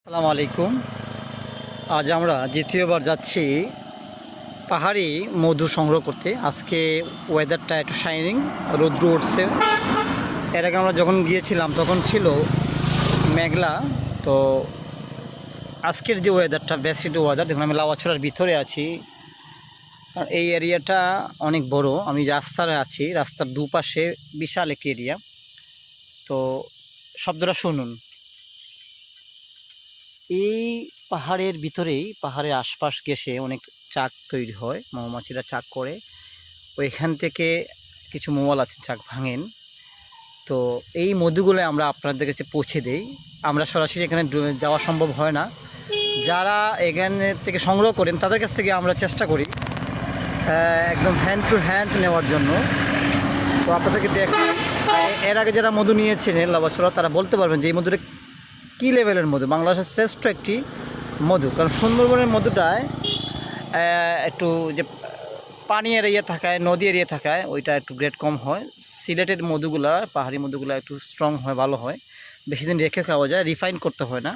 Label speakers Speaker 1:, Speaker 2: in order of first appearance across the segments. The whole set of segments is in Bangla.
Speaker 1: আসসালামু আলাইকুম। আজ আমরা দ্বিতীয়বার যাচ্ছি পাহাড়ি মধু সংগ্রহ করতে। আজকে ওয়েদারটা একটু শাইনিং, রৌদ্র উঠছে। এর আগে আমরা যখন গিয়েছিলাম তখন ছিল মেঘলা। তো আজকের যে ওয়েদারটা বেস্ট ওয়েদার, দেখুন আমি লাউয়াছড়ার ভিতরে আছি। আর এই এরিয়াটা অনেক বড়। আমি রাস্তায় আছি, রাস্তার দুপাশে বিশাল একটি এরিয়া। তো শব্দটা শুনুন। এই পাহাড়ের ভিতরেই, পাহাড়ের আশপাশ ঘেঁষে অনেক চাক তৈরি হয়, মৌমাছিরা চাক করে। ওইখান থেকে কিছু মৌয়াল আছে চাক ভাঙেন। তো এই মধুগুলো আমরা আপনাদের কাছে পৌঁছে দেই। আমরা সরাসরি এখানে যাওয়া সম্ভব হয় না। যারা এখানে থেকে সংগ্রহ করেন তাদের কাছ থেকে আমরা চেষ্টা করি একদম হ্যান্ড টু হ্যান্ড নেওয়ার জন্য। তো আপনাদেরকে এর আগে যারা মধু নিয়েছেন লাউয়াছড়া, তারা বলতে পারবেন যে এই মধুটা কী লেভেলের মধু, বাংলাদেশের শ্রেষ্ঠ একটি মধু। কারণ সুন্দরবনের মধুটায় একটু যে পানি এরিয়া থাকায়, নদী এরিয়া থাকায় ওইটা একটু গ্রেড কম হয়। সিলেটের মধুগুলা, পাহাড়ি মধুগুলা একটু স্ট্রং হয়, ভালো হয়, বেশি দিন রেখে খাওয়া যায়, রিফাইন করতে হয় না।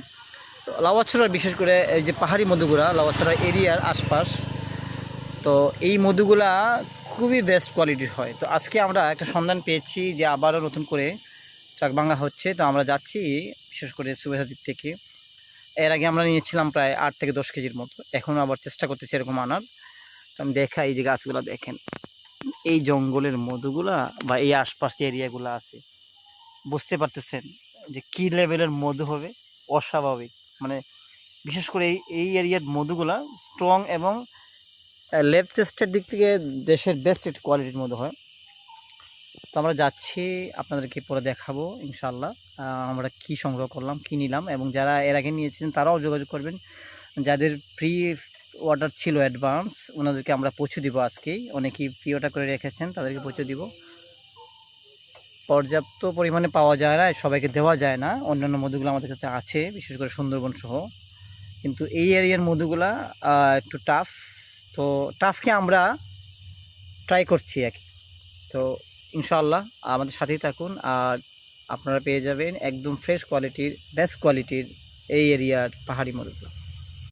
Speaker 1: তো লাউয়াছড়ার বিশেষ করে এই যে পাহাড়ি মধুগুলা লাউয়াছড়া এরিয়ার আশপাশ, তো এই মধুগুলা খুবই বেস্ট কোয়ালিটির হয়। তো আজকে আমরা একটা সন্ধান পেয়েছি যে আবারও নতুন করে ট্রাক ভাঙা হচ্ছে। তো আমরা যাচ্ছি বিশেষ করে সুবেদা দ্বীপ থেকে। এর আগে আমরা নিয়েছিলাম প্রায় 8 থেকে 10 কেজির মতো। এখন আবার চেষ্টা করতেছি এরকম আনার। তো আমি দেখাই, এই যে গাছগুলো দেখেন, এই জঙ্গলের মধুগুলা বা এই আশপাশ যে এরিয়াগুলো আছে, বুঝতে পারতেছেন যে কী লেভেলের মধু হবে। অস্বাভাবিক, মানে বিশেষ করে এই এরিয়ার মধুগুলা স্ট্রং এবং লেব টেস্টের দিক থেকে দেশের বেস্ট কোয়ালিটির মধু হয়। তো আমরা যাচ্ছি, আপনাদেরকে পরে দেখাবো ইনশাল্লাহ আমরা কি সংগ্রহ করলাম, কি নিলাম। এবং যারা এর আগে নিয়েছিলেন তারাও যোগাযোগ করবেন। যাদের প্রি অর্ডার ছিল অ্যাডভান্স, ওনাদেরকে আমরা পৌঁছে দিব আজকেই। অনেকেই প্রি অর্ডার করে রেখেছেন, তাদেরকে পৌঁছে দিব। পর্যাপ্ত পরিমাণে পাওয়া যায় না, সবাইকে দেওয়া যায় না। অন্যান্য মধুগুলো আমাদের কাছে আছে, বিশেষ করে সুন্দরবন সহ। কিন্তু এই এরিয়ার মধুগুলা একটু টাফ। তো টাফকে আমরা ট্রাই করছি আর কি। তো ইনশাআল্লাহ আমাদের সাথেই থাকুন, আর আপনারা পেয়ে যাবেন একদম ফ্রেশ কোয়ালিটির, বেস্ট কোয়ালিটির এই এরিয়ার পাহাড়ি মধুগুলো।